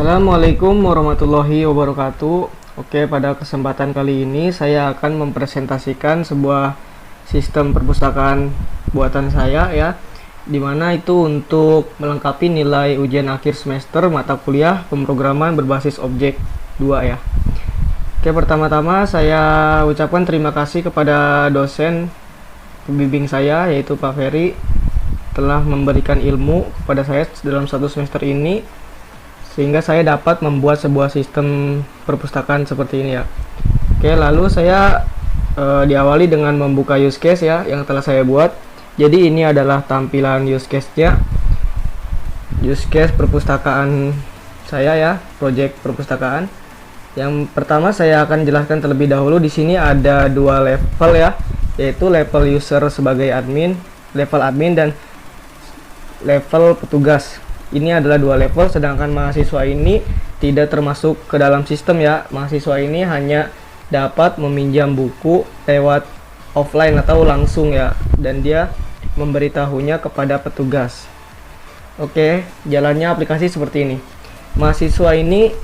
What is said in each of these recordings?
Assalamualaikum warahmatullahi wabarakatuh. Oke, pada kesempatan kali ini saya akan mempresentasikan sebuah sistem perpustakaan buatan saya ya, dimana itu untuk melengkapi nilai ujian akhir semester mata kuliah pemrograman berbasis objek 2 ya. Oke, pertama-tama saya ucapkan terima kasih kepada dosen pembimbing saya yaitu Pak Ferry telah memberikan ilmu kepada saya dalam satu semester ini, sehingga saya dapat membuat sebuah sistem perpustakaan seperti ini ya. Oke, lalu saya diawali dengan membuka use case ya yang telah saya buat. Jadi ini adalah tampilan use case-nya. Use case perpustakaan saya ya, project perpustakaan. Yang pertama saya akan jelaskan terlebih dahulu. Di sini ada dua level ya, yaitu level user sebagai admin, level admin dan level petugas. Ini adalah dua level, sedangkan mahasiswa ini tidak termasuk ke dalam sistem ya. Mahasiswa ini hanya dapat meminjam buku lewat offline atau langsung ya, dan dia memberitahunya kepada petugas. Oke, jalannya aplikasi seperti ini. Mahasiswa ini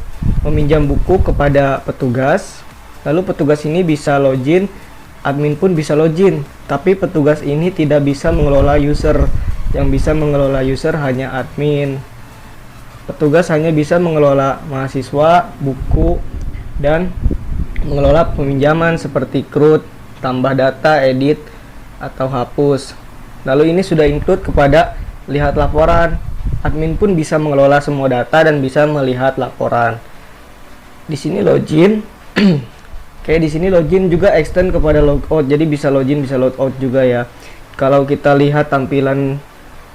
meminjam buku kepada petugas, lalu petugas ini bisa login, admin pun bisa login, tapi petugas ini tidak bisa mengelola user. Yang bisa mengelola user hanya admin. Petugas hanya bisa mengelola mahasiswa, buku, dan mengelola peminjaman seperti CRUD, tambah data, edit, atau hapus. Lalu ini sudah include kepada lihat laporan. Admin pun bisa mengelola semua data dan bisa melihat laporan. Di sini login. Oke, di sini login juga extend kepada logout. Jadi bisa login, bisa logout juga ya. Kalau kita lihat tampilan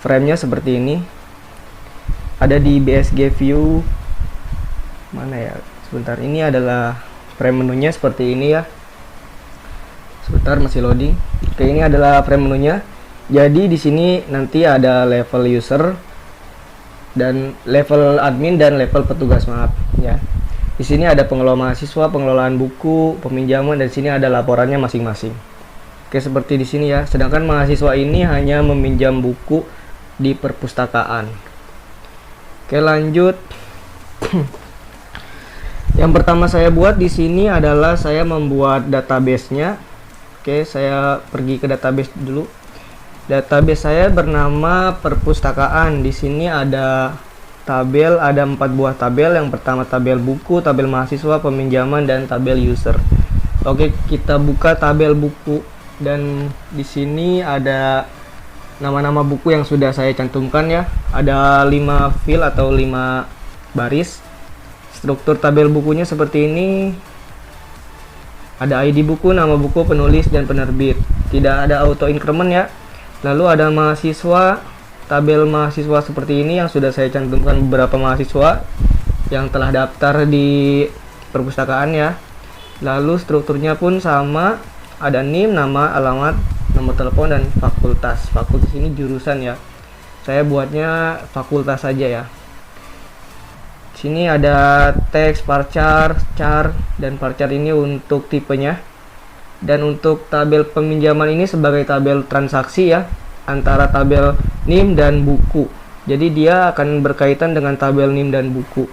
frame-nya seperti ini, ada di BSG View mana ya, sebentar, ini adalah frame menunya seperti ini ya, sebentar masih loading. Oke, ini adalah frame menunya. Jadi di sini nanti ada level user dan level admin dan level petugas, maaf ya. Di sini ada pengelola mahasiswa, pengelolaan buku, peminjaman, dan di sini ada laporannya masing-masing. Oke, seperti di sini ya. Sedangkan mahasiswa ini hanya meminjam buku di perpustakaan. Oke, lanjut. Yang pertama saya buat di sini adalah saya membuat database-nya. Oke, saya pergi ke database dulu. Database saya bernama perpustakaan. Di sini ada tabel, ada 4 buah tabel. Yang pertama tabel buku, tabel mahasiswa, peminjaman, dan tabel user. Oke, kita buka tabel buku. Dan di sini ada nama-nama buku yang sudah saya cantumkan ya. Ada 5 field atau 5 baris. Struktur tabel bukunya seperti ini. Ada ID buku, nama buku, penulis, dan penerbit. Tidak ada auto increment ya. Lalu ada mahasiswa, tabel mahasiswa seperti ini yang sudah saya cantumkan beberapa mahasiswa yang telah daftar di perpustakaan ya. Lalu strukturnya pun sama. Ada NIM, nama, alamat, nomor telepon, dan fakultas. Fakultas ini jurusan ya. Saya buatnya fakultas saja ya. Sini ada teks, varchar, char, dan varchar ini untuk tipenya. Dan untuk tabel peminjaman ini sebagai tabel transaksi ya, antara tabel NIM dan buku. Jadi dia akan berkaitan dengan tabel NIM dan buku.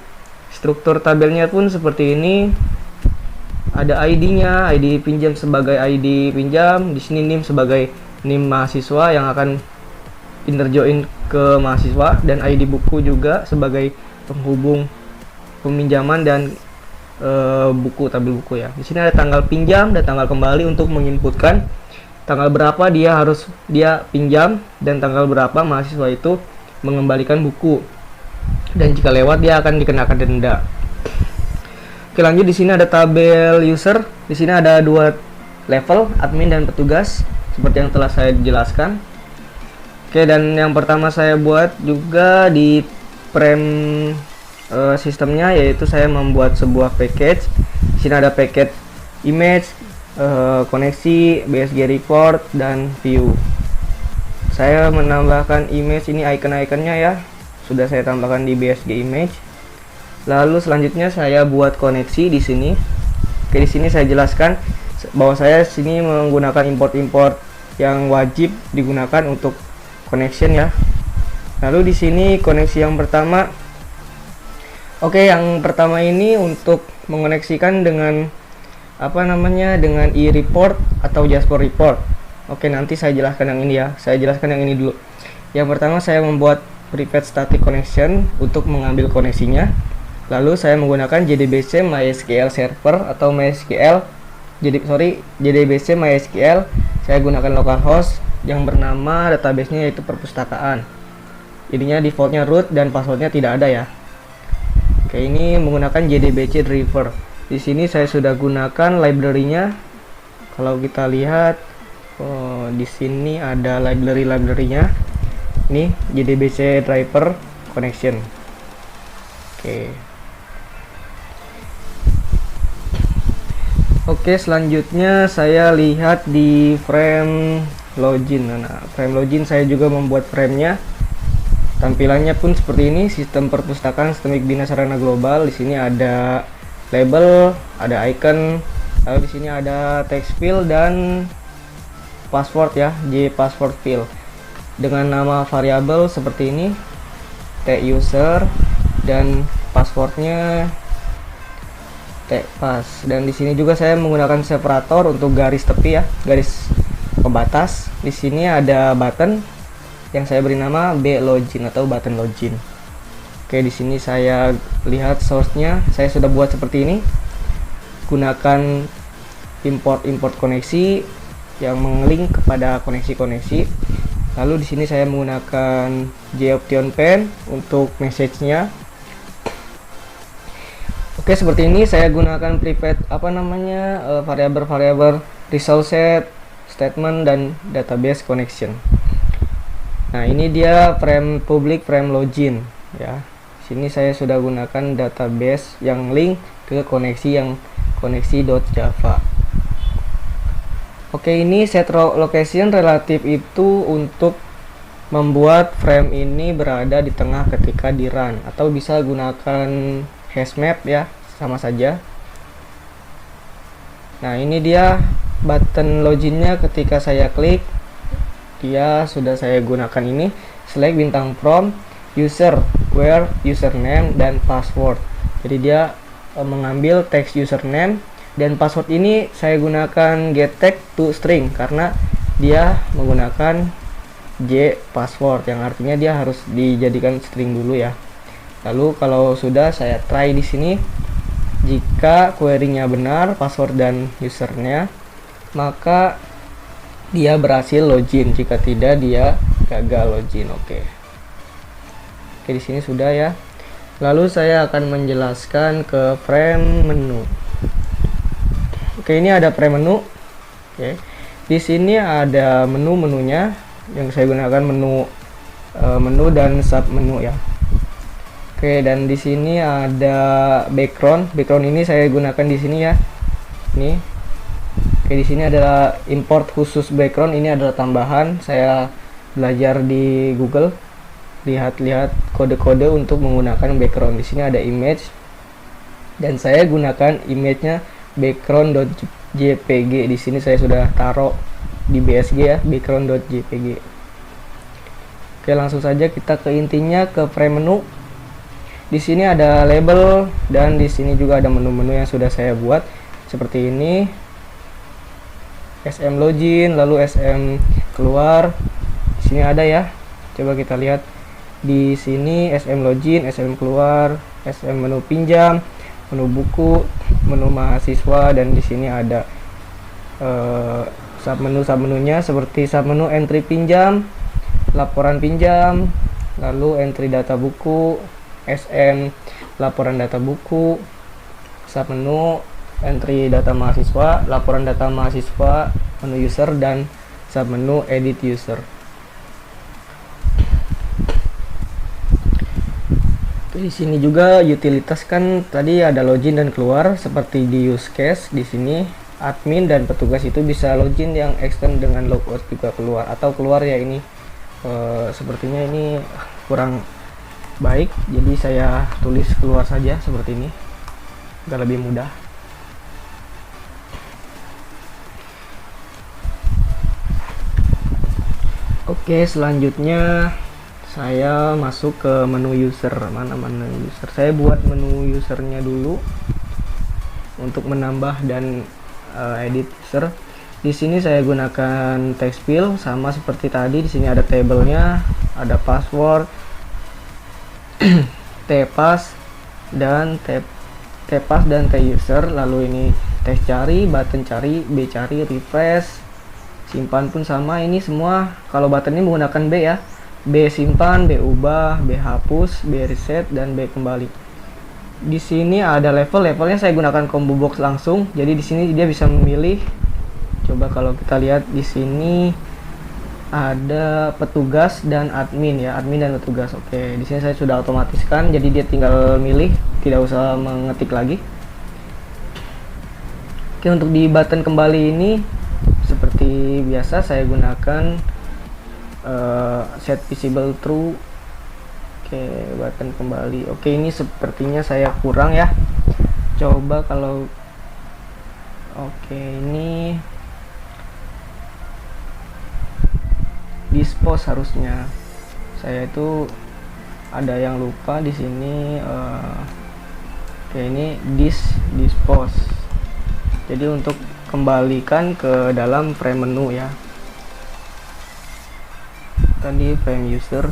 Struktur tabelnya pun seperti ini. Ada ID-nya, ID pinjam sebagai ID pinjam, di sini NIM sebagai NIM mahasiswa yang akan interjoin ke mahasiswa, dan ID buku juga sebagai penghubung peminjaman dan buku, tabel buku ya. Di sini ada tanggal pinjam dan tanggal kembali untuk menginputkan tanggal berapa dia pinjam dan tanggal berapa mahasiswa itu mengembalikan buku. Dan jika lewat dia akan dikenakan denda. Oke, lanjut. Di sini ada tabel user. Di sini ada 2 level, admin dan petugas, seperti yang telah saya jelaskan. Oke, dan yang pertama saya buat juga di frame sistemnya, yaitu saya membuat sebuah package. Di sini ada package image, koneksi, BSG report, dan view. Saya menambahkan image ini, icon-iconnya ya, sudah saya tambahkan di BSG image. Lalu selanjutnya saya buat koneksi di sini. Oke, di sini saya jelaskan bahwa saya sini menggunakan import yang wajib digunakan untuk connection ya. Lalu di sini koneksi yang pertama Oke, yang pertama ini untuk mengoneksikan dengan dengan e-report atau Jasper report. Oke, nanti saya jelaskan yang ini ya. Saya jelaskan yang ini dulu. Yang pertama saya membuat private static connection untuk mengambil koneksinya. Lalu saya menggunakan JDBC MySQL server atau MySQL JDBC MySQL. Saya gunakan localhost yang bernama database-nya yaitu perpustakaan. Ininya defaultnya root dan passwordnya tidak ada ya. Oke, ini menggunakan JDBC driver. Di sini saya sudah gunakan library-nya. Kalau kita lihat, di sini ada library-nya. Ini JDBC driver connection. Oke. Oke, selanjutnya saya lihat di frame login. Nah, frame login saya juga membuat frame-nya. Tampilannya pun seperti ini, sistem perpustakaan sistemik bina sarana global. Di sini ada label, ada icon, lalu di sini ada text field dan password ya, password field dengan nama variabel seperti ini, tuser, dan passwordnya tpass. Dan di sini juga saya menggunakan separator untuk garis tepi ya, garis pembatas. Di sini ada button yang saya beri nama blogin atau button login. Oke, di sini saya lihat source-nya, saya sudah buat seperti ini. Gunakan import koneksi yang mengelink kepada koneksi-koneksi. Lalu di sini saya menggunakan JOptionPen untuk message-nya. Oke, seperti ini saya gunakan private variabel result set, statement, dan database connection. Nah, ini dia frame public, frame login ya. Sini saya sudah gunakan database yang link ke koneksi yang koneksi.java. Oke, ini set location relatif itu untuk membuat frame ini berada di tengah ketika di run, atau bisa gunakan hash map ya, sama saja. Nah, ini dia button loginnya. Ketika saya klik, dia sudah saya gunakan ini, select bintang prompt user where username dan password. Jadi dia mengambil teks username dan password. Ini saya gunakan get tag to string karena dia menggunakan j password, yang artinya dia harus dijadikan string dulu ya. Lalu kalau sudah, saya try di sini. Jika query-nya benar, password dan usernya, maka dia berhasil login. Jika tidak, dia gagal login. Oke, di sini sudah ya. Lalu saya akan menjelaskan ke frame menu. Oke, ini ada frame menu. Oke, di sini ada menu-menunya yang saya gunakan menu dan sub menu ya. Oke, dan di sini ada background. Background ini saya gunakan di sini ya. Ini. Oke, di sini adalah import khusus background. Ini adalah tambahan. Saya belajar di Google, lihat-lihat kode-kode untuk menggunakan background. Di sini ada image, dan saya gunakan image-nya background.jpg. Di sini saya sudah taruh di BSG ya, background.jpg. Oke, langsung saja kita ke intinya, ke frame menu. Di sini ada label, dan di sini juga ada menu-menu yang sudah saya buat seperti ini. SM login, lalu SM keluar. Di sini ada ya. Coba kita lihat di sini, SM login, SM keluar, SM menu pinjam, menu buku, menu mahasiswa, dan di sini ada submenunya seperti submenu entry pinjam, laporan pinjam, lalu entry data buku, SM laporan data buku, submenu entry data mahasiswa, laporan data mahasiswa, menu user, dan submenu edit user. Di sini juga utilitas, kan tadi ada login dan keluar seperti di use case. Di sini admin dan petugas itu bisa login yang extend dengan logout juga keluar atau keluar ya. Ini sepertinya ini kurang baik, jadi saya tulis keluar saja seperti ini agar lebih mudah. Oke, selanjutnya saya masuk ke menu user. Mana menu user? Saya buat menu usernya dulu untuk menambah dan edit user. Di sini saya gunakan text field sama seperti tadi. Di sini ada tabelnya, ada password, tpass dan tpass dan tuser. Lalu ini text cari, button cari, b cari, refresh, simpan pun sama. Ini semua kalau button ini menggunakan B ya. B simpan, B ubah, B hapus, B reset, dan B kembali. Di sini ada levelnya saya gunakan combo box langsung. Jadi di sini dia bisa memilih. Coba kalau kita lihat di sini ada petugas dan admin ya, admin dan petugas. Oke, di sini saya sudah otomatiskan, jadi dia tinggal milih, tidak usah mengetik lagi. Oke, untuk di button kembali ini seperti biasa saya gunakan set visible true. Oke, button kembali. Oke, ini sepertinya saya kurang ya. Coba kalau ini dispose harusnya. Saya itu ada yang lupa di sini. Oke, ini dispose. Jadi untuk kembalikan ke dalam frame menu ya. Tadi frame user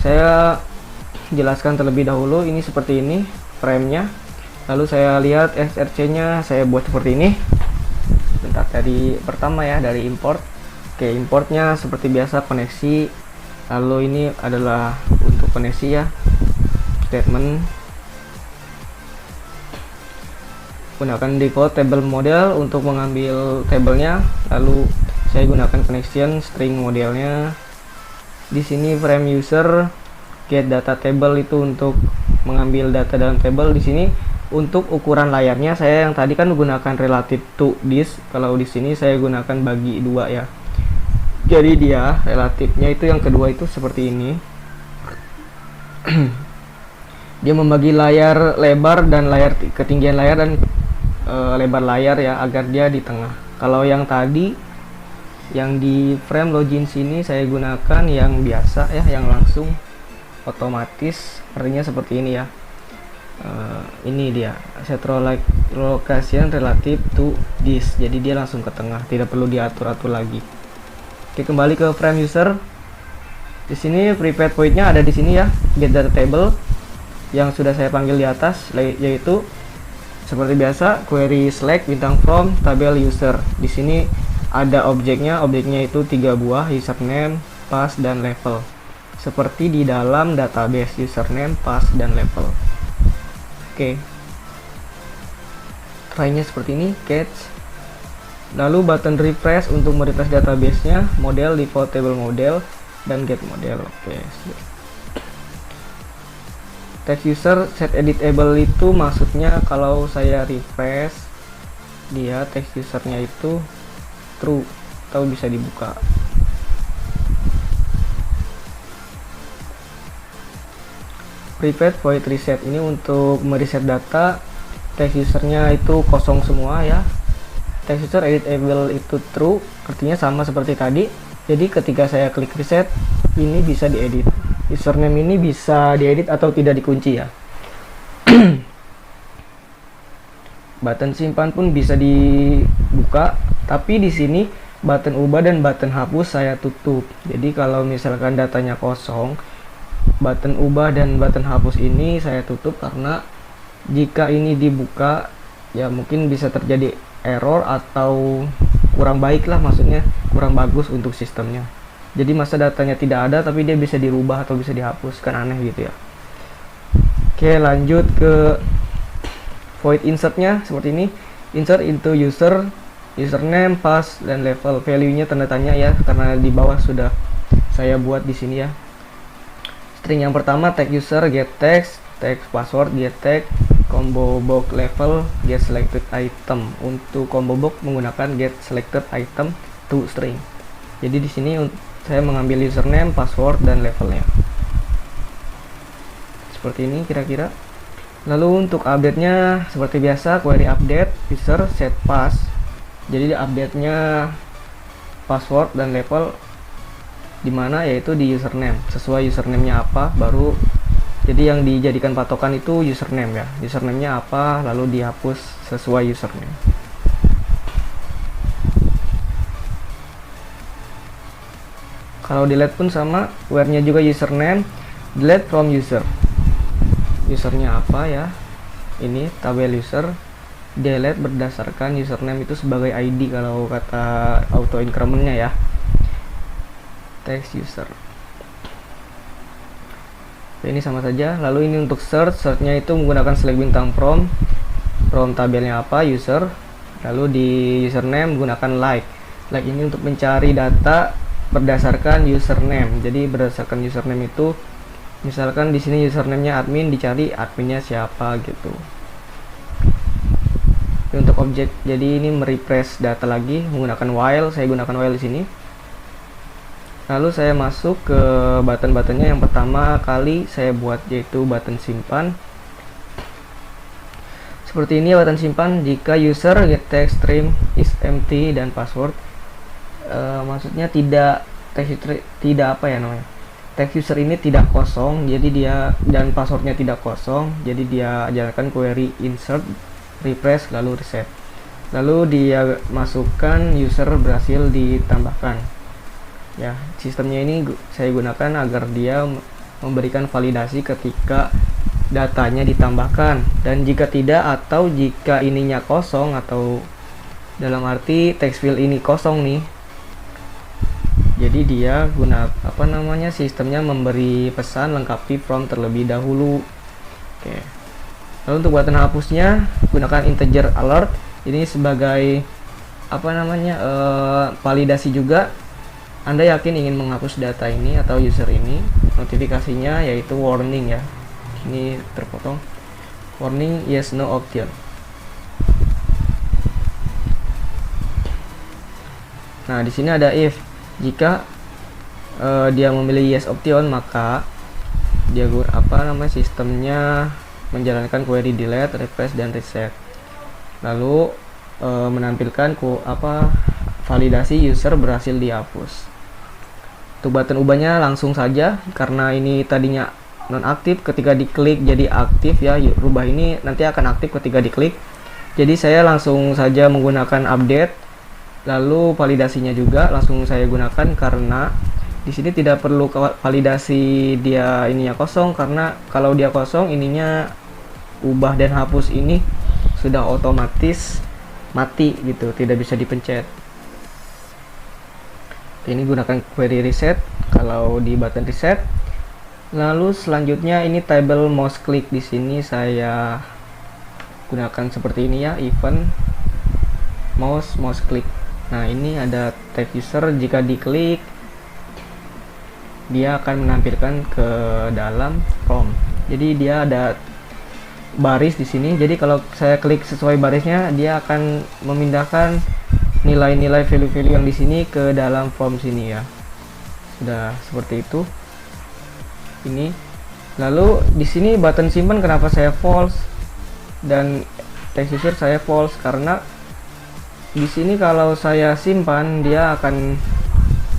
saya jelaskan terlebih dahulu. Ini seperti ini framenya. Lalu saya lihat SRC-nya saya buat seperti ini. Bentar, dari pertama ya, dari import. Oke, importnya seperti biasa koneksi. Lalu ini adalah untuk koneksi ya, statement. Gunakan default table model untuk mengambil tabelnya. Lalu saya gunakan connection string modelnya. Di sini frame user, get data table itu untuk mengambil data dalam table. Di sini untuk ukuran layarnya saya yang tadi kan menggunakan relative to disk. Kalau di sini saya gunakan bagi 2 ya. Jadi dia relatifnya itu yang kedua itu seperti ini. Dia membagi layar lebar dan layar ketinggian layar dan lebar layar ya, agar dia di tengah. Kalau yang tadi yang di frame login sini saya gunakan yang biasa ya, yang langsung otomatis, artinya seperti ini ya. Ini dia set location relative to disk. Jadi dia langsung ke tengah, tidak perlu diatur-atur lagi. Oke, kembali ke frame user. Di sini prepared void-nya ada di sini ya, get data table yang sudah saya panggil di atas, yaitu seperti biasa query select bintang from tabel user. Di sini ada objeknya itu 3 buah, username, pass, dan level. Seperti di dalam database username, pass, dan level. Oke. Try-nya seperti ini, catch. Lalu button refresh untuk merefresh database-nya, model default table model, dan get model. Oke. Text user set editable itu maksudnya kalau saya refresh dia text usernya itu true atau bisa dibuka. Prepared void reset ini untuk mereset data. Text usernya itu kosong semua ya. Text user editable itu true, artinya sama seperti tadi. Jadi ketika saya klik reset, ini bisa diedit. Username ini bisa diedit atau tidak dikunci ya. Button simpan pun bisa dibuka, tapi di sini button ubah dan button hapus saya tutup. Jadi kalau misalkan datanya kosong, button ubah dan button hapus ini saya tutup, karena jika ini dibuka ya mungkin bisa terjadi error atau kurang baik lah, maksudnya kurang bagus untuk sistemnya. Jadi masa datanya tidak ada tapi dia bisa dirubah atau bisa dihapus, kan aneh gitu ya. Oke, lanjut ke void insertnya seperti ini. Insert into user, username, pass, dan level. Value-nya tanda tanya ya, karena di bawah sudah saya buat di sini ya. String yang pertama tag user, get text, text password, get tag, combo box level, get selected item. Untuk combo box menggunakan get selected item to string. Jadi di sini saya mengambil username, password, dan levelnya. Seperti ini kira-kira. Lalu untuk update-nya seperti biasa, query update user set pass. Jadi update-nya password dan level dimana yaitu di username. Sesuai username-nya apa, baru jadi yang dijadikan patokan itu username ya. Username-nya apa, lalu dihapus sesuai username. Kalau delete pun sama, where-nya juga username, delete from user. Usernya apa ya? Ini tabel user, delete berdasarkan username itu sebagai ID kalau kata auto increment-nya ya. Text user. Ini sama saja. Lalu ini untuk search-nya itu menggunakan select bintang from tabelnya apa, user. Lalu di username menggunakan like. Like ini untuk mencari data berdasarkan username. Jadi berdasarkan username itu, misalkan di sini username-nya admin, dicari adminnya siapa gitu. Untuk objek, jadi ini merefresh data lagi menggunakan while. Saya gunakan while di sini. Lalu saya masuk ke button-buttonnya. Yang pertama kali saya buat yaitu button simpan. Seperti ini button simpan jika user get text string is empty dan password. Maksudnya tidak apa ya namanya, text user ini tidak kosong, jadi dia dan passwordnya tidak kosong, jadi dia jalankan query insert refresh lalu reset, lalu dia masukkan user berhasil ditambahkan ya. Sistemnya ini saya gunakan agar dia memberikan validasi ketika datanya ditambahkan, dan jika tidak atau jika ininya kosong, atau dalam arti text field ini kosong nih, jadi dia sistemnya memberi pesan lengkapi from terlebih dahulu. Oke. Lalu untuk button hapusnya gunakan integer alert. Ini sebagai validasi juga. Anda yakin ingin menghapus data ini atau user ini. Notifikasinya yaitu warning ya. Ini terpotong. Warning yes no option. Nah, di sini ada if. Jika dia memilih yes option, maka dia sistemnya menjalankan query delete, refresh dan reset. Lalu menampilkan validasi user berhasil dihapus. Untuk button ubahnya langsung saja, karena ini tadinya non aktif, ketika diklik jadi aktif ya. Rubah ini nanti akan aktif ketika diklik. Jadi saya langsung saja menggunakan update. Lalu validasinya juga langsung saya gunakan, karena di sini tidak perlu validasi dia ininya kosong, karena kalau dia kosong ininya ubah dan hapus ini sudah otomatis mati gitu, tidak bisa dipencet. Ini gunakan query reset kalau di button reset. Lalu selanjutnya ini table mouse click, di sini saya gunakan seperti ini ya, event mouse click. Nah, ini ada text user, jika diklik dia akan menampilkan ke dalam from. Jadi dia ada baris di sini. Jadi kalau saya klik sesuai barisnya, dia akan memindahkan nilai-nilai value-value yang di sini ke dalam form sini ya. Sudah seperti itu. Ini. Lalu di sini button simpan kenapa saya false dan text user saya false, karena di sini kalau saya simpan dia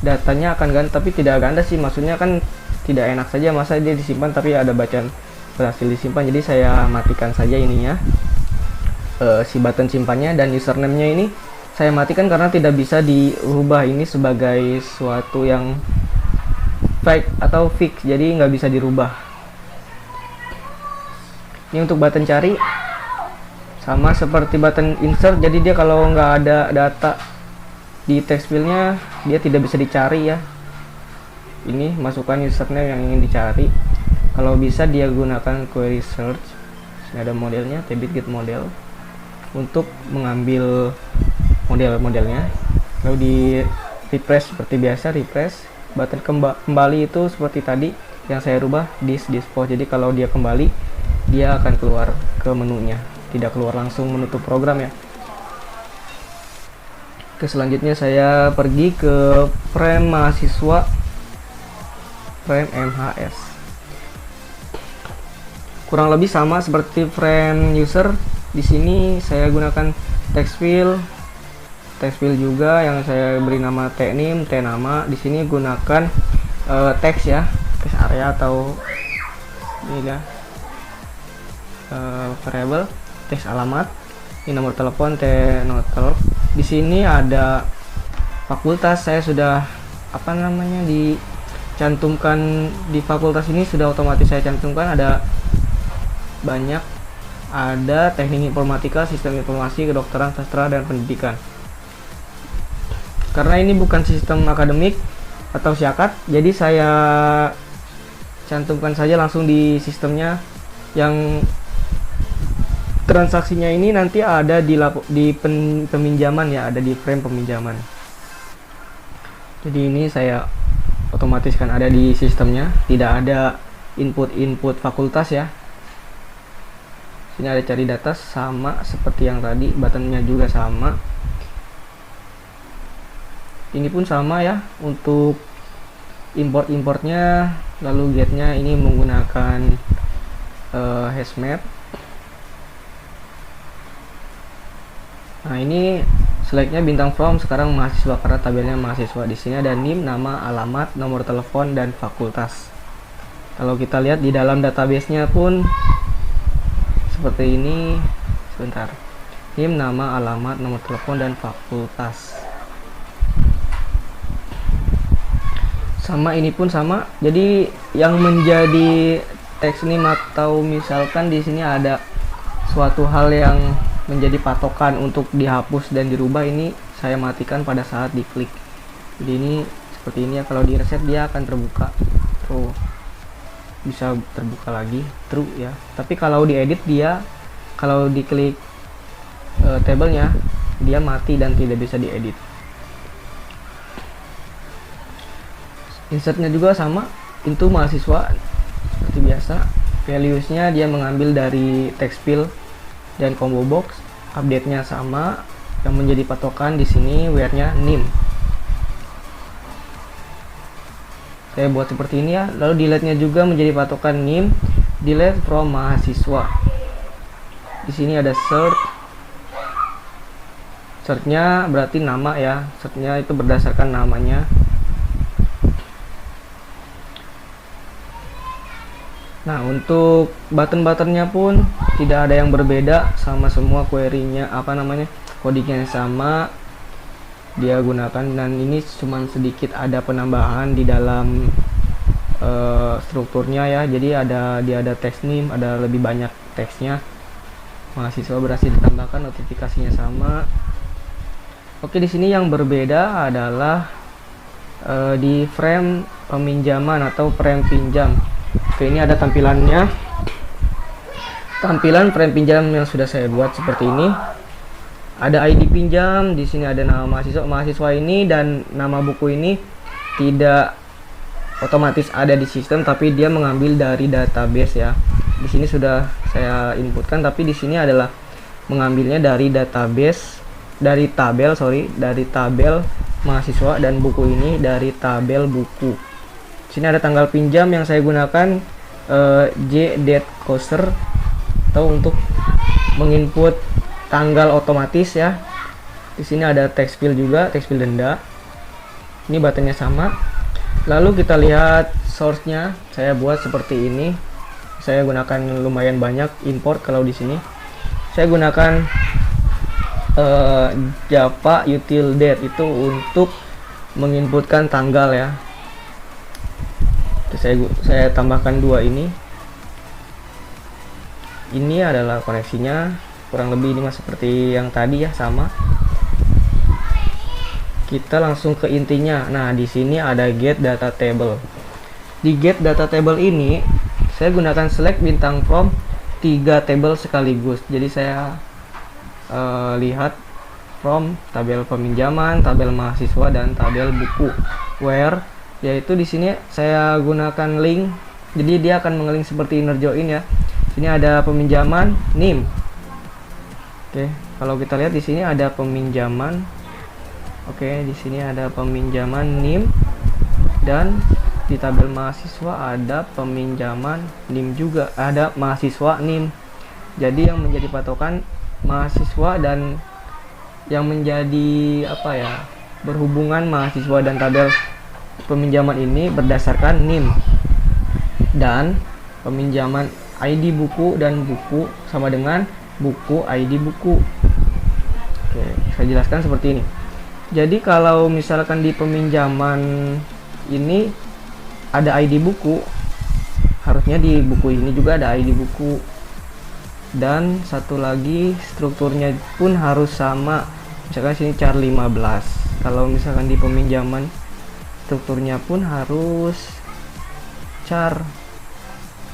datanya akan ganda, tapi tidak ganda sih, maksudnya kan tidak enak saja, masa dia disimpan tapi ada bacaan berhasil disimpan. Jadi saya matikan saja ininya, si button simpannya, dan username-nya ini saya matikan karena tidak bisa dirubah, ini sebagai suatu yang fake atau fix, jadi nggak bisa dirubah. Ini untuk button cari sama seperti button insert, jadi dia kalau nggak ada data di text fieldnya dia tidak bisa dicari ya. Ini masukkan username yang ingin dicari. Kalau bisa dia gunakan query search. Ini ada modelnya, tbit get model untuk mengambil model-modelnya. Lalu di refresh seperti biasa, refresh. Button kembali itu seperti tadi yang saya rubah this post. Jadi kalau dia kembali dia akan keluar ke menunya, tidak keluar langsung menutup program ya. Oke, selanjutnya saya pergi ke frame mahasiswa, frame MHS. Kurang lebih sama seperti frame user. Di sini saya gunakan text field juga yang saya beri nama tname, tnama. Di sini gunakan teks ya, teks area atau ini ya, variable teks alamat, ini nomor telepon, noter. Di sini ada fakultas, saya sudah dicantumkan di fakultas ini, sudah otomatis saya cantumkan. Ada banyak, ada teknik informatika, sistem informasi, kedokteran, sastra, dan pendidikan. Karena ini bukan sistem akademik atau syakat, jadi saya cantumkan saja langsung di sistemnya. Yang transaksinya ini nanti ada di peminjaman ya, ada di frame peminjaman. Jadi ini saya otomatiskan ada di sistemnya, tidak ada input fakultas ya. Sini ada cari data, sama seperti yang tadi, buttonnya juga sama. Ini pun sama ya untuk importnya. Lalu getnya ini menggunakan hashmap. Nah, ini selectnya bintang from, sekarang mahasiswa karena tabelnya mahasiswa. Di sini ada NIM, nama, alamat, nomor telepon, dan fakultas. Kalau kita lihat di dalam database-nya pun seperti ini. Sebentar. NIM, nama, alamat, nomor telepon, dan fakultas. Sama, ini pun sama. Jadi yang menjadi teks name atau misalkan di sini ada suatu hal yang menjadi patokan untuk dihapus dan dirubah, ini saya matikan pada saat diklik. Jadi ini seperti ini ya, kalau di reset dia akan terbuka. Tuh, bisa terbuka lagi, true ya. Tapi kalau diedit dia, kalau diklik tabelnya, dia mati dan tidak bisa diedit. Insertnya juga sama, itu mahasiswa seperti biasa. Valuesnya dia mengambil dari text field dan combo box. Update-nya sama, yang menjadi patokan di sini where-nya NIM. Saya buat seperti ini ya. Lalu delete-nya juga menjadi patokan NIM, delete from mahasiswa. Di sini ada search. Search-nya berarti nama ya. Search-nya itu berdasarkan namanya. Nah, untuk button-buttonnya pun tidak ada yang berbeda, sama semua, query-nya codingnya sama dia gunakan. Dan ini cuma sedikit ada penambahan di dalam strukturnya ya. Jadi dia ada text name, ada lebih banyak teksnya. Mahasiswa berhasil ditambahkan, notifikasinya sama. Oke, di sini yang berbeda adalah di frame peminjaman atau frame pinjam. Oke, ini ada tampilannya. Tampilan frame pinjam yang sudah saya buat seperti ini. Ada ID pinjam, di sini ada nama mahasiswa. Mahasiswa ini dan nama buku ini tidak otomatis ada di sistem, tapi dia mengambil dari database ya. Di sini sudah saya inputkan, tapi di sini adalah mengambilnya dari database, dari tabel mahasiswa, dan buku ini dari tabel buku. Sini ada tanggal pinjam yang saya gunakan jdate-coaster atau untuk menginput tanggal otomatis ya. Di sini ada text field juga, text field denda. Ini buttonnya sama. Lalu kita lihat source-nya, saya buat seperti ini. Saya gunakan lumayan banyak import. Kalau di sini saya gunakan Java util date itu untuk menginputkan tanggal ya. Saya tambahkan dua ini. Ini adalah koneksinya, kurang lebih ini seperti yang tadi ya, sama. Kita langsung ke intinya. Nah, di sini ada get data table. Di get data table ini saya gunakan select bintang from 3 tabel sekaligus. Jadi saya lihat from tabel peminjaman, tabel mahasiswa, dan tabel buku. Where yaitu di sini saya gunakan link, jadi dia akan mengeling seperti inner join ya. Sini ada peminjaman NIM. Oke, kalau kita lihat di sini ada peminjaman. Oke, di sini ada peminjaman NIM, dan di tabel mahasiswa ada peminjaman NIM juga, ada mahasiswa NIM. Jadi yang menjadi patokan mahasiswa, dan yang menjadi berhubungan mahasiswa dan tabel peminjaman ini berdasarkan NIM, dan peminjaman ID buku dan buku sama dengan buku ID buku. Oke, saya jelaskan seperti ini. Jadi kalau misalkan di peminjaman ini ada ID buku, harusnya di buku ini juga ada ID buku. Dan satu lagi, strukturnya pun harus sama. Misalkan sini char 15. Kalau misalkan di peminjaman, strukturnya pun harus char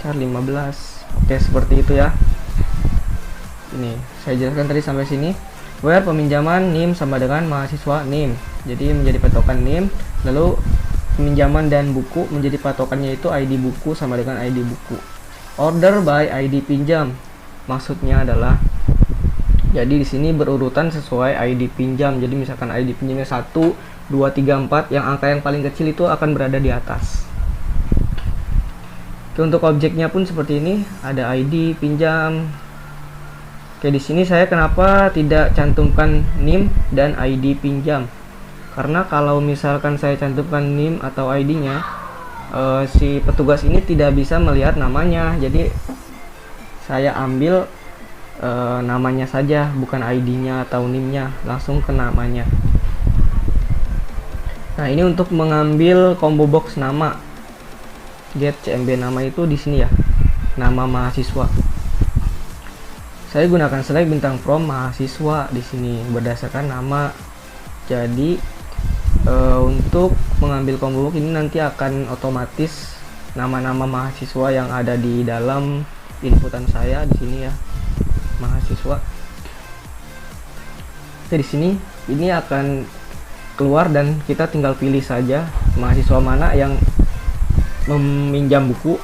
15. Oke, seperti itu ya. Ini saya jelaskan tadi sampai sini. Where peminjaman NIM sama dengan mahasiswa NIM. Jadi menjadi patokan NIM. Lalu peminjaman dan buku menjadi patokannya itu ID buku sama dengan ID buku. Order by ID pinjam. Maksudnya adalah, jadi di sini berurutan sesuai ID pinjam. Jadi misalkan ID pinjamnya 1, 2, 3, 4, yang angka yang paling kecil itu akan berada di atas. Oke, untuk objeknya pun seperti ini, ada ID pinjam. Oke, di sini saya kenapa tidak cantumkan NIM dan ID pinjam? Karena kalau misalkan saya cantumkan NIM atau ID-nya, si petugas ini tidak bisa melihat namanya. Jadi saya ambil namanya saja, bukan ID-nya atau NIM-nya, langsung ke namanya. Nah, ini untuk mengambil combo box nama. Get CMB nama itu di sini ya, nama mahasiswa. Saya gunakan select bintang from mahasiswa di sini berdasarkan nama. Jadi untuk mengambil combo box ini nanti akan otomatis nama-nama mahasiswa yang ada di dalam inputan saya di sini ya, mahasiswa. Oke, di sini ini akan keluar dan kita tinggal pilih saja mahasiswa mana yang meminjam buku.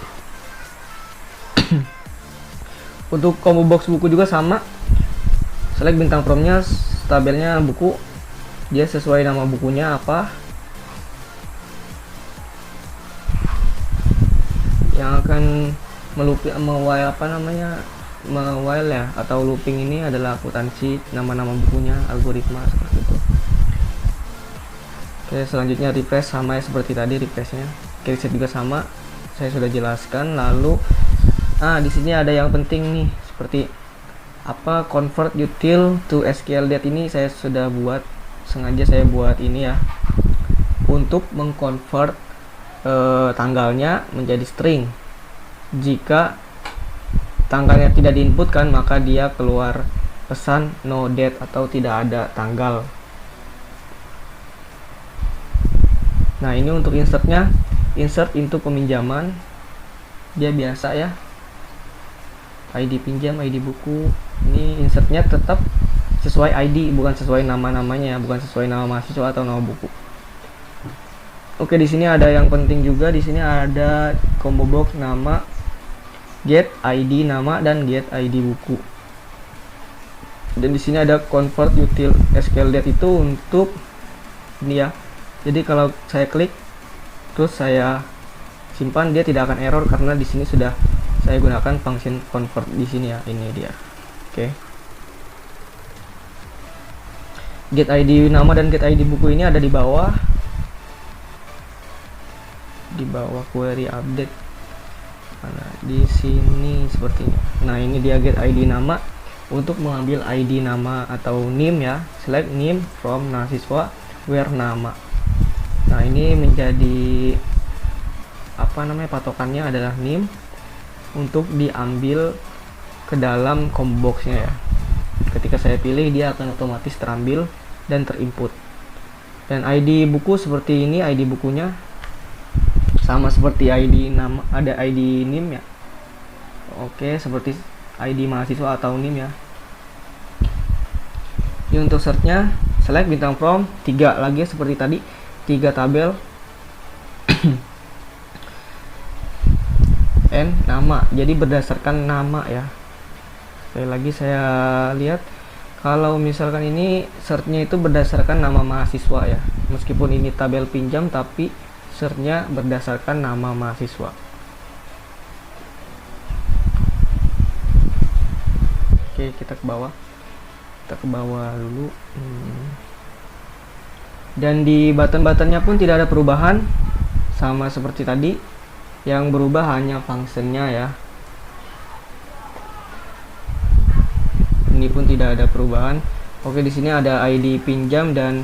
Untuk combo box buku juga sama, select bintang from-nya, tabelnya buku, dia sesuai nama bukunya apa yang akan mewhile ya, atau looping ini adalah akuntansi, nama-nama bukunya, algoritma, seperti itu. Oke, selanjutnya refresh sama ya seperti tadi refreshnya. Oke, reset juga sama, saya sudah jelaskan. Lalu di sini ada yang penting nih, seperti apa convert util to SQL date. Ini saya sudah buat, sengaja saya buat ini ya, untuk mengconvert tanggalnya menjadi string. Jika tanggalnya tidak diinputkan, maka dia keluar pesan no date atau tidak ada tanggal. Nah, ini untuk insertnya, insert into peminjaman, dia biasa ya, ID pinjam, ID buku. Ini insertnya tetap sesuai ID, bukan sesuai nama-namanya, bukan sesuai nama mahasiswa atau nama buku. Oke, di sini ada yang penting juga. Di sini ada combo box nama, get ID nama, dan get ID buku. Dan di sini ada convert util SQL date itu untuk ini ya. Jadi kalau saya klik terus saya simpan, dia tidak akan error karena di sini sudah saya gunakan function convert di sini ya. Ini dia. Oke. Get ID nama dan get ID buku ini ada di bawah. Di bawah query update. Nah, di sini seperti ini. Nah, ini dia get ID nama. Untuk mengambil ID nama atau NIM ya, select NIM from mahasiswa where nama. Nah, ini menjadi patokannya adalah NIM untuk diambil ke dalam combo box-nya ya. Ketika saya pilih, dia akan otomatis terambil dan terinput. Dan ID buku seperti ini, ID bukunya sama seperti ID nama, ada ID NIM ya. Oke, seperti ID mahasiswa atau NIM ya. Ini untuk search-nya, select bintang from 3 lagi seperti tadi, 3 tabel and nama. Jadi berdasarkan nama ya. Sekali lagi saya lihat, kalau misalkan ini search-nya itu berdasarkan nama mahasiswa ya. Meskipun ini tabel pinjam, tapi search-nya berdasarkan nama mahasiswa. Oke, kita ke bawah. Kita ke bawah dulu. Dan di button-buttonnya pun tidak ada perubahan. sama seperti tadi, yang berubah hanya fungsinya ya. Ini pun tidak ada perubahan. Oke, di sini ada ID pinjam dan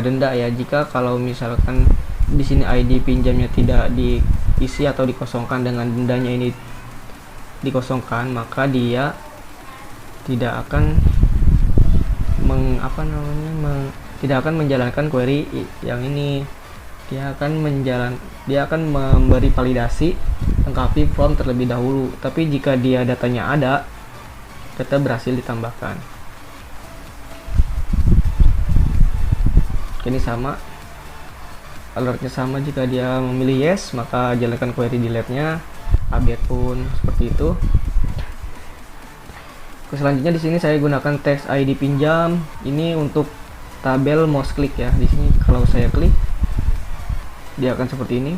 denda ya. Jika kalau misalkan di sini ID pinjamnya tidak diisi atau dikosongkan dengan dendanya ini dikosongkan, maka dia tidak akan tidak akan menjalankan query yang ini. Dia akan memberi validasi lengkapi form terlebih dahulu. Tapi jika dia datanya ada, tetap berhasil ditambahkan. Ini sama, alertnya sama. Jika dia memilih yes, maka jalankan query delete-nya. Update pun seperti itu. Selanjutnya di sini saya gunakan text ID pinjam. Ini untuk tabel mouse click ya. Di sini kalau saya klik, dia akan seperti ini,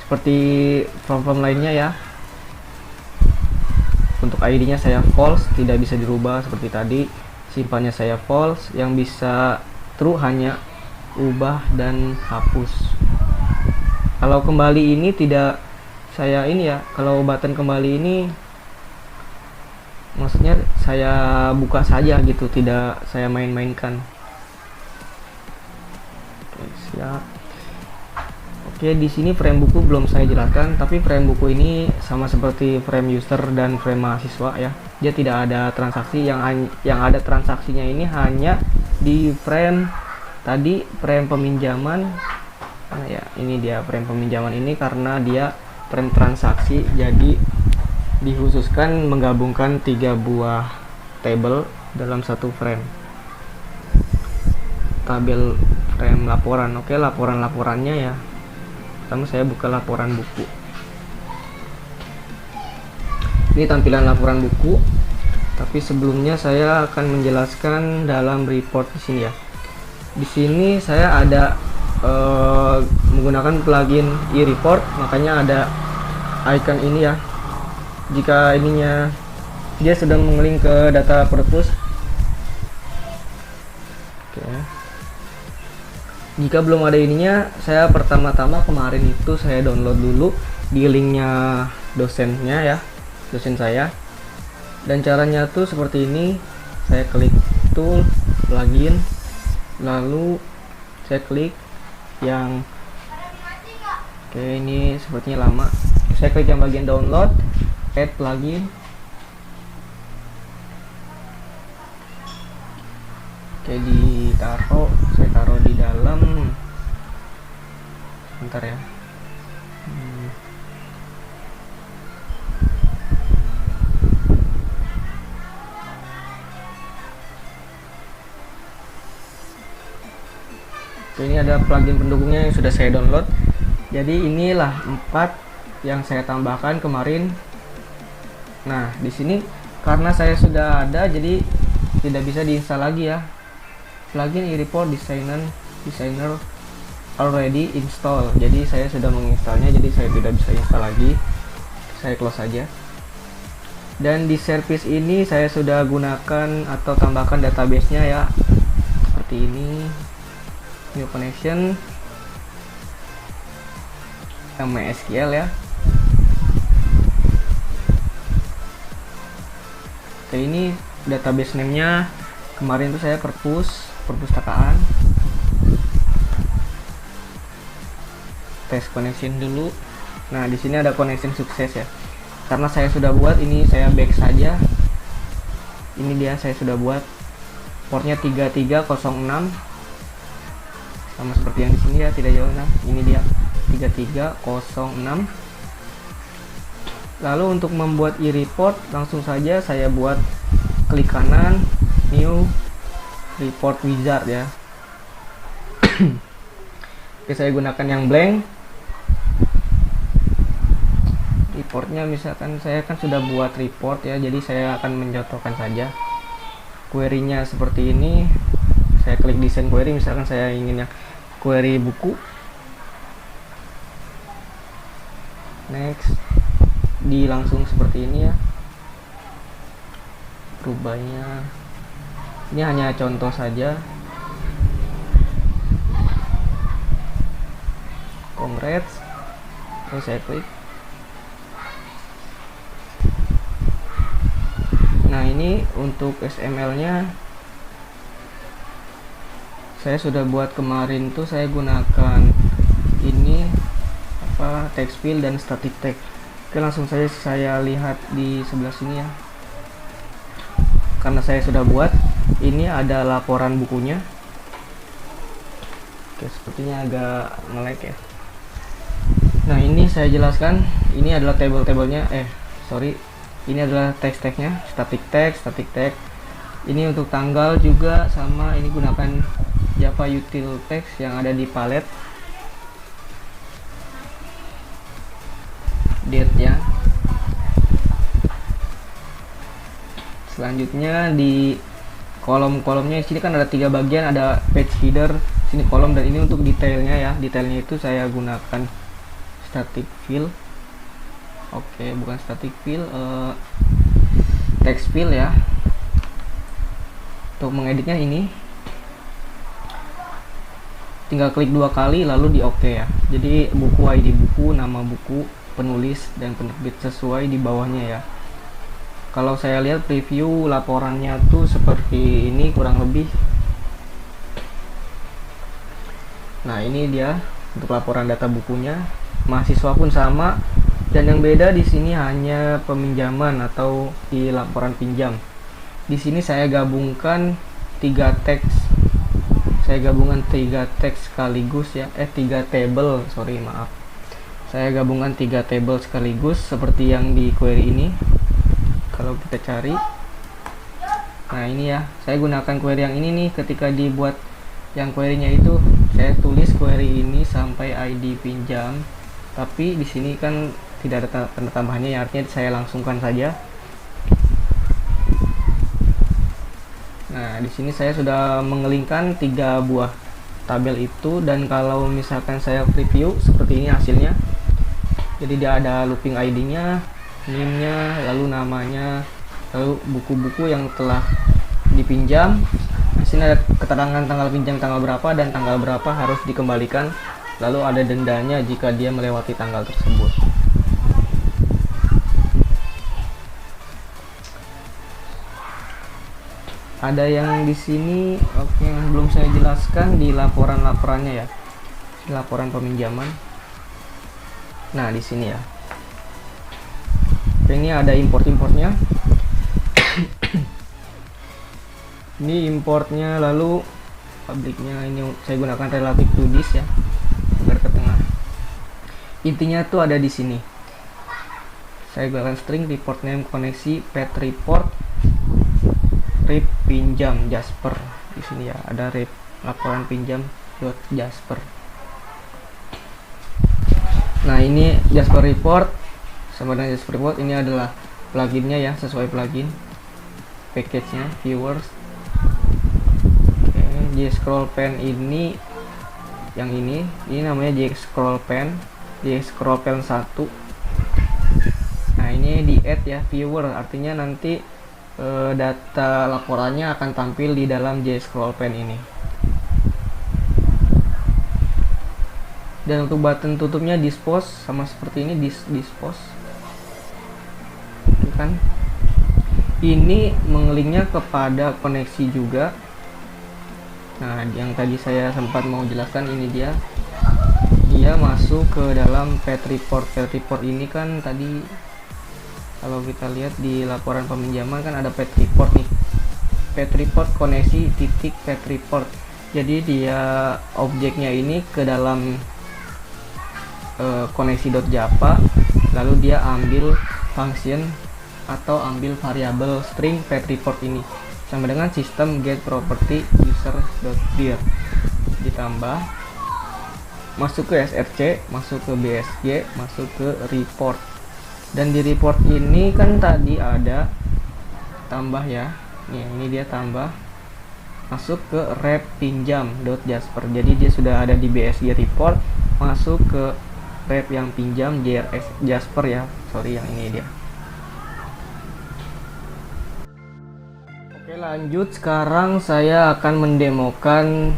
seperti form-form lainnya ya. Untuk ID-nya saya false, tidak bisa dirubah seperti tadi. Simpannya saya false, yang bisa true hanya ubah dan hapus. Kalau kembali ini tidak saya ini ya. Kalau button kembali ini maksudnya saya buka saja gitu, tidak saya main-mainkan. Oke, siap. Oke, di sini frame buku belum saya jelaskan, tapi frame buku ini sama seperti frame user dan frame mahasiswa ya. Dia tidak ada transaksi, yang ada transaksinya ini hanya di frame tadi, frame peminjaman. Nah ya, ini dia frame peminjaman ini, karena dia frame transaksi, jadi dikhususkan menggabungkan 3 buah table dalam satu frame. Tabel frame laporan. Oke, laporannya ya. Pertama saya buka laporan buku. Ini tampilan laporan buku. Tapi sebelumnya saya akan menjelaskan dalam report di sini ya. Di sini saya ada menggunakan plugin e-report, makanya ada icon ini ya. Jika ininya dia sedang mengelink ke data purpose. Oke. Jika belum ada ininya, saya pertama-tama kemarin itu saya download dulu di linknya dosennya ya, dosen saya. Dan caranya tuh seperti ini. Saya klik tool plugin, lalu saya klik yang oke, ini sepertinya lama. Saya klik yang bagian download, add plugin. Oke, saya taruh di dalam. Bentar ya. Oke, ini ada plugin pendukungnya yang sudah saya download. Jadi inilah 4 yang saya tambahkan kemarin. Nah, di sini karena saya sudah ada, jadi tidak bisa diinstal lagi ya. Plugin e-report designer already install. Jadi saya sudah menginstalnya, jadi saya tidak bisa install lagi. Saya close saja. Dan di service ini saya sudah gunakan atau tambahkan database-nya ya. Seperti ini. New connection MySQL ya. Oke, ini database name-nya kemarin tuh saya perpustakaan. Tes connection dulu. Nah, di sini ada connection sukses ya. Karena saya sudah buat ini, saya back saja. Ini dia, saya sudah buat portnya 3306. Sama seperti yang di sini ya, tidak jauh. Nah, ini dia 3306. Lalu untuk membuat e-report, langsung saja saya buat, klik kanan, new report wizard ya. Oke, saya gunakan yang blank. Reportnya misalkan saya kan sudah buat report ya, jadi saya akan mencontohkan saja. Query-nya seperti ini. Saya klik desain query, misalkan saya ingin yang query buku. Next, langsung seperti ini ya. Rubahnya. Ini hanya contoh saja. congrats, terus saya klik. Nah, ini untuk XML nya saya sudah buat kemarin tuh, saya gunakan ini text field dan static text. Oke, langsung saja saya lihat di sebelah sini ya. Karena saya sudah buat, ini ada laporan bukunya. Oke, sepertinya agak nge-lag ya. Nah, ini saya jelaskan, ini adalah tabel-tabelnya, ini adalah text-textnya, static text. Ini untuk tanggal juga sama, ini gunakan Java util text yang ada di palet. Date-nya. Selanjutnya di kolom-kolomnya, sini kan ada 3 bagian, ada page header, sini kolom, dan ini untuk detailnya ya. Detailnya itu saya gunakan static fill. Oke, bukan static fill, text fill ya. Untuk mengeditnya ini tinggal klik 2 kali lalu di oke ya. Jadi buku, ID buku, nama buku, penulis dan penerbit sesuai di bawahnya ya. Kalau saya lihat preview laporannya tuh seperti ini kurang lebih. Nah, ini dia untuk laporan data bukunya. Mahasiswa pun sama, dan yang beda di sini hanya peminjaman atau di laporan pinjam. Di sini saya gabungkan 3 teks. Saya gabungkan 3 teks sekaligus ya. 3 table, maaf. Saya gabungkan 3 table sekaligus seperti yang di query ini. Kalau kita cari, nah ini ya, saya gunakan query yang ini nih. Ketika dibuat yang query-nya itu, saya tulis query ini sampai ID pinjam, tapi di sini kan tidak ada tanda tambahannya ya, artinya saya langsungkan saja. Nah, di sini saya sudah mengelingkan 3 buah tabel itu, dan kalau misalkan saya preview seperti ini hasilnya. Jadi dia ada looping ID-nya, NIM-nya, lalu namanya, lalu buku-buku yang telah dipinjam. Di sini ada keterangan tanggal pinjam tanggal berapa dan tanggal berapa harus dikembalikan. Lalu ada dendanya jika dia melewati tanggal tersebut. Ada yang di sini, yang belum saya jelaskan di laporan-laporannya ya, di laporan peminjaman. Nah, di sini ya. Ini ada import-importnya. Ini importnya, lalu publiknya ini saya gunakan relative to this ya, agar ke tengah. Intinya tuh ada di sini. Saya gunakan string report name koneksi pet report rep pinjam Jasper. Di sini ya ada rep laporan pinjam .jasper. Nah, ini Jasper report sama dengan Jasper report. Ini adalah pluginnya ya, sesuai plugin. Package-nya viewers. Oke, JScroll Pen ini yang ini namanya JScroll Pen, JScroll Pen 1. Nah, ini di add ya viewer, artinya nanti data laporannya akan tampil di dalam JScroll Pen ini. Dan untuk button tutupnya dispose, sama seperti ini, dispose. Kan ini mengelingnya kepada koneksi juga. Nah, yang tadi saya sempat mau jelaskan, ini dia masuk ke dalam pet report. Pet report ini kan tadi kalau kita lihat di laporan peminjaman kan ada pet report nih, pet report koneksi titik pet report. Jadi dia objeknya ini ke dalam koneksi.java, lalu dia ambil function atau ambil variabel string pet report ini sama dengan sistem get property user.dir, ditambah masuk ke src, masuk ke bsg, masuk ke report. Dan di report ini kan tadi ada tambah ya, nih ini dia tambah masuk ke rep pinjam.jasper. Jadi dia sudah ada di bsg report, masuk ke rep yang pinjam JRS Jasper ya, yang ini dia. Oke, lanjut. Sekarang saya akan mendemokan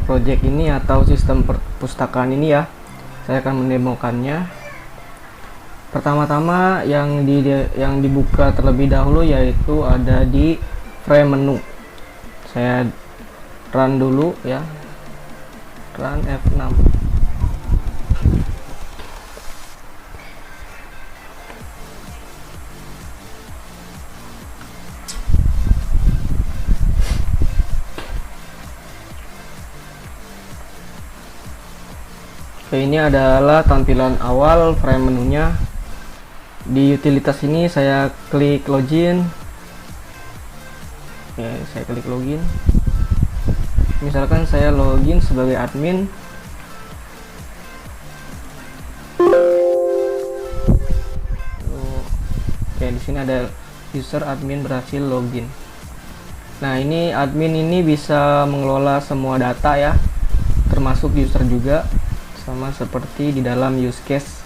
project ini atau sistem perpustakaan ini ya. Saya akan mendemokannya. Pertama-tama yang dibuka terlebih dahulu yaitu ada di frame menu. Saya run dulu ya, run F6. Oke, ini adalah tampilan awal frame menunya. Di utilitas ini saya klik login. Oke, saya klik login. Misalkan saya login sebagai admin. Oke, di sini ada user admin berhasil login. Nah, ini admin ini bisa mengelola semua data ya, termasuk user juga, sama seperti di dalam use case.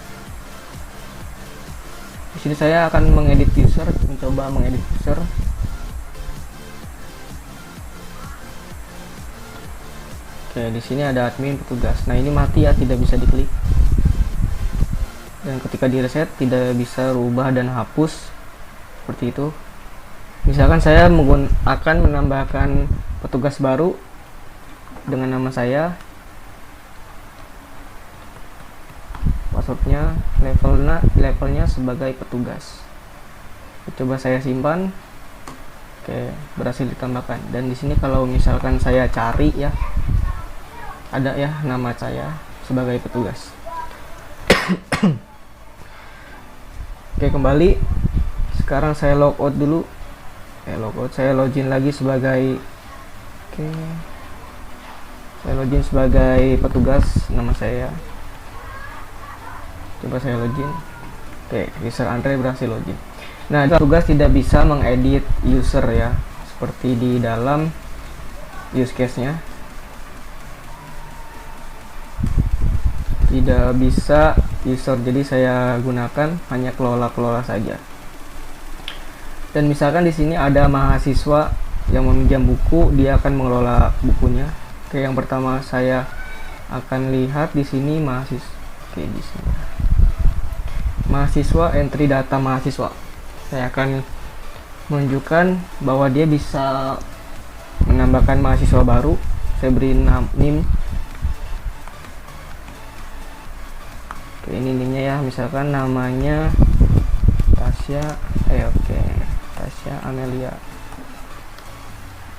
Di sini saya akan mengedit user, mencoba mengedit user. Oke, di sini ada admin petugas. Nah, ini mati ya, tidak bisa diklik. Dan ketika di reset tidak bisa rubah dan hapus seperti itu. Misalkan saya akan menambahkan petugas baru dengan nama saya, passwordnya, levelnya sebagai petugas. Coba saya simpan. Oke, berhasil ditambahkan. Dan di sini kalau misalkan saya cari ya, ada ya nama saya sebagai petugas. Oke, kembali. Sekarang saya logout dulu. Logout, saya login lagi sebagai saya login sebagai petugas, nama saya. Coba saya login. Oke, user Andre berhasil login. Nah, petugas tidak bisa mengedit user ya, seperti di dalam use case-nya. Tidak bisa user, jadi saya gunakan hanya kelola saja. Dan misalkan di sini ada mahasiswa yang meminjam buku, dia akan mengelola bukunya. Oke, yang pertama saya akan lihat di sini mahasiswa. Oke, di sini mahasiswa, entry data mahasiswa. Saya akan menunjukkan bahwa dia bisa menambahkan mahasiswa baru. Saya beri name. Oke, ini nimnya ya, misalkan namanya Tasya. Tasya Amelia.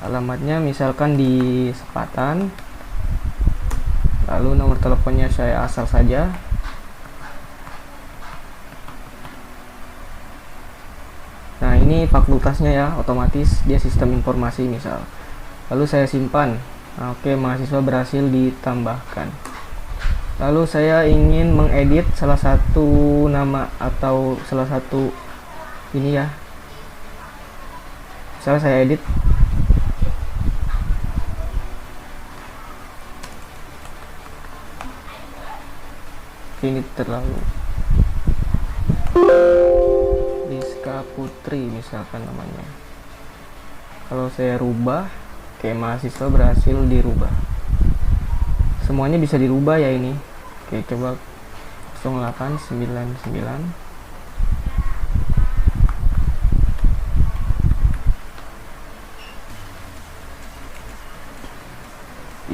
Alamatnya misalkan di Sepatan. Lalu nomor teleponnya saya asal saja. Nah, ini fakultasnya ya, otomatis dia sistem informasi misal. Lalu saya simpan. Nah, oke, mahasiswa berhasil ditambahkan. Lalu saya ingin mengedit salah satu nama atau salah satu ini ya. Misalnya saya edit. Ini terlalu Rizka Putri misalkan namanya. Kalau saya rubah, oke, mahasiswa berhasil dirubah. Semuanya bisa dirubah ya ini. Oke, coba 0899.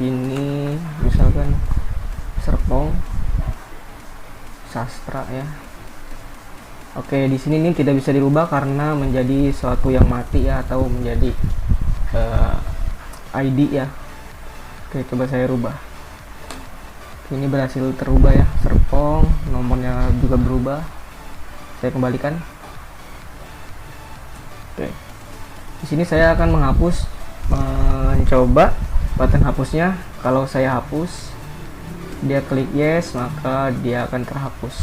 Ini misalkan Serpong Sastra ya. Oke, di sini ini tidak bisa dirubah karena menjadi suatu yang mati ya, atau menjadi ID ya. Oke, coba saya rubah. Ini berhasil terubah ya, Serpong, nomornya juga berubah. Saya kembalikan. Oke. Di sini saya akan mencoba button hapusnya. Kalau saya hapus, dia klik yes, maka dia akan terhapus.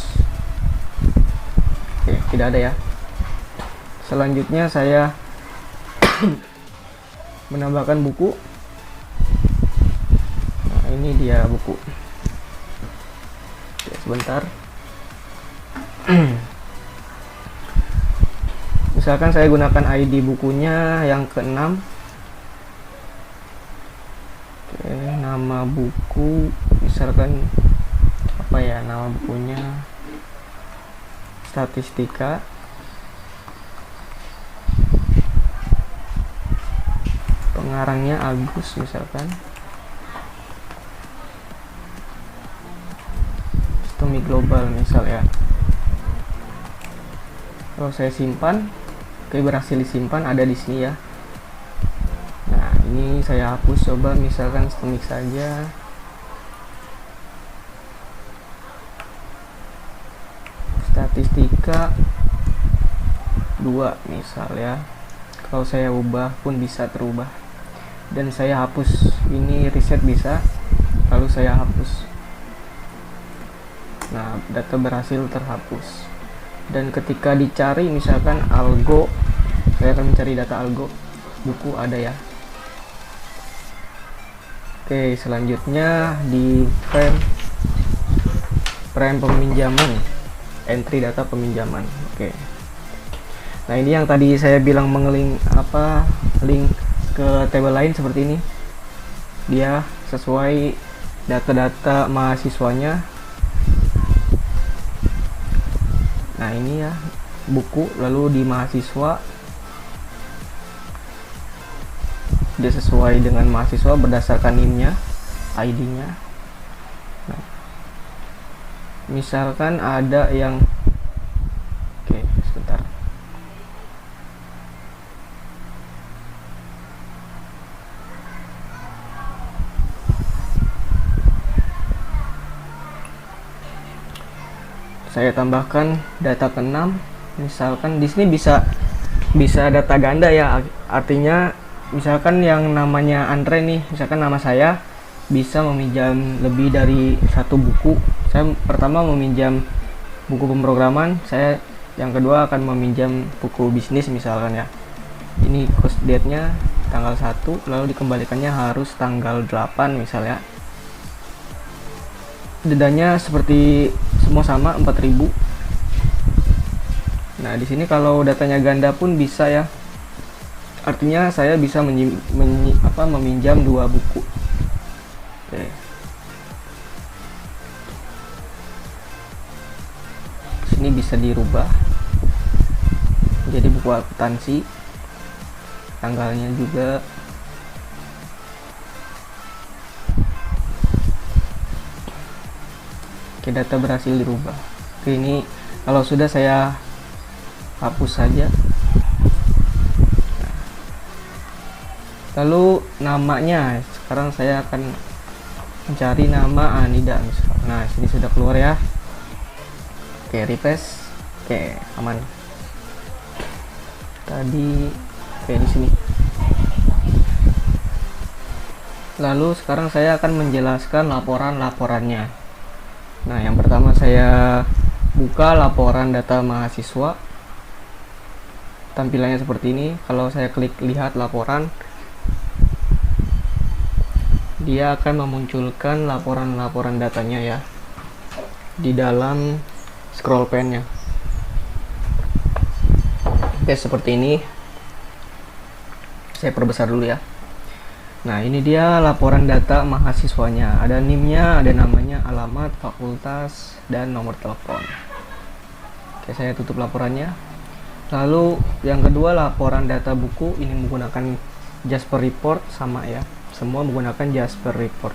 Oke, tidak ada ya. Selanjutnya saya menambahkan buku. Nah, ini dia buku. Oke, sebentar. Misalkan saya gunakan ID bukunya yang ke-6. Oke, nama buku misalkan apa ya nama bukunya, statistika, pengarangnya Agus misalkan, Sistemik Global misal ya. Kalau saya simpan, oke, berhasil disimpan, ada di sini ya. Nah ini saya hapus, coba misalkan Sistemik saja. Statistika 2 misal ya. Kalau saya ubah pun bisa terubah, dan saya hapus ini, reset bisa, lalu saya hapus. Nah data berhasil terhapus. Dan ketika dicari misalkan algo, saya akan mencari data algo, buku ada ya. Oke, selanjutnya di frame peminjaman, entry data peminjaman. Oke. Nah ini yang tadi saya bilang link ke tabel lain seperti ini. Dia sesuai data-data mahasiswanya. Nah ini ya buku, lalu di mahasiswa dia sesuai dengan mahasiswa berdasarkan NIM-nya, ID-nya. Nah, misalkan ada yang sebentar. Saya tambahkan data ke-6. Misalkan di sini bisa data ganda ya. Artinya misalkan yang namanya Andre nih, misalkan nama saya bisa meminjam lebih dari satu buku. Saya pertama meminjam buku pemrograman, saya yang kedua akan meminjam buku bisnis misalkan ya. Ini cost date-nya tanggal 1, lalu dikembalikannya harus tanggal 8 misalnya. Dedanya seperti semua sama 4000. Nah di sini kalau datanya ganda pun bisa ya, artinya saya bisa meminjam 2 buku. Oke. Sini bisa dirubah jadi buku akuntansi, tanggalnya juga. Oke, data berhasil dirubah. Oke, ini kalau sudah saya hapus saja. Lalu namanya, sekarang saya akan mencari nama Anida misal. Nah sini sudah keluar ya. Oke, refresh. Oke, aman. Tadi di sini. Lalu sekarang saya akan menjelaskan laporannya. Nah yang pertama saya buka laporan data mahasiswa. Tampilannya seperti ini. Kalau saya klik lihat laporan, dia akan memunculkan laporan-laporan datanya ya di dalam scroll pane-nya. Oke, seperti ini. Saya perbesar dulu ya. Nah ini dia laporan data mahasiswanya, ada NIM-nya, ada namanya, alamat, fakultas, dan nomor telepon. Oke, saya tutup laporannya. Lalu yang kedua, laporan data buku, ini menggunakan Jasper Report, sama ya, semua menggunakan Jasper Report.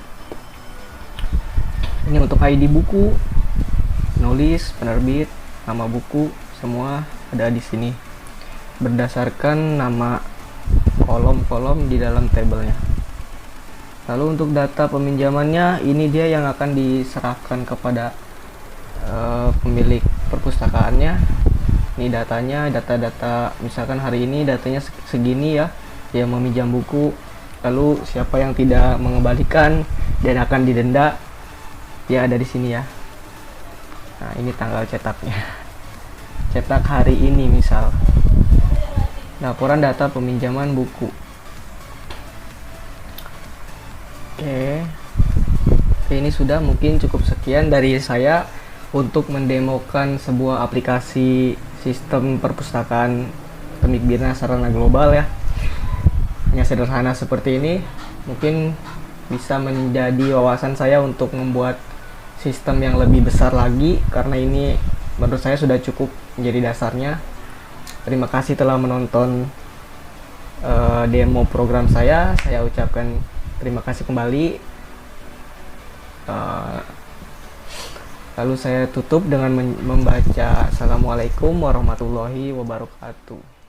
Ini untuk ID buku, penulis, penerbit, nama buku, semua ada di sini berdasarkan nama kolom-kolom di dalam tabelnya. Lalu untuk data peminjamannya, ini dia yang akan diserahkan kepada pemilik perpustakaannya. Ini datanya, data-data misalkan hari ini datanya segini ya, yang meminjam buku. Lalu siapa yang tidak mengembalikan dan akan didenda, ya ada di sini ya. Nah ini tanggal cetaknya, cetak hari ini misal. Laporan data peminjaman buku. Oke, ini sudah, mungkin cukup sekian dari saya untuk mendemokan sebuah aplikasi sistem perpustakaan Akademik Birna Sarana Global ya. Hanya sederhana seperti ini, mungkin bisa menjadi wawasan saya untuk membuat sistem yang lebih besar lagi, karena ini menurut saya sudah cukup menjadi dasarnya. Terima kasih telah menonton demo program saya. Saya ucapkan terima kasih kembali. Lalu saya tutup dengan membaca Assalamualaikum warahmatullahi wabarakatuh.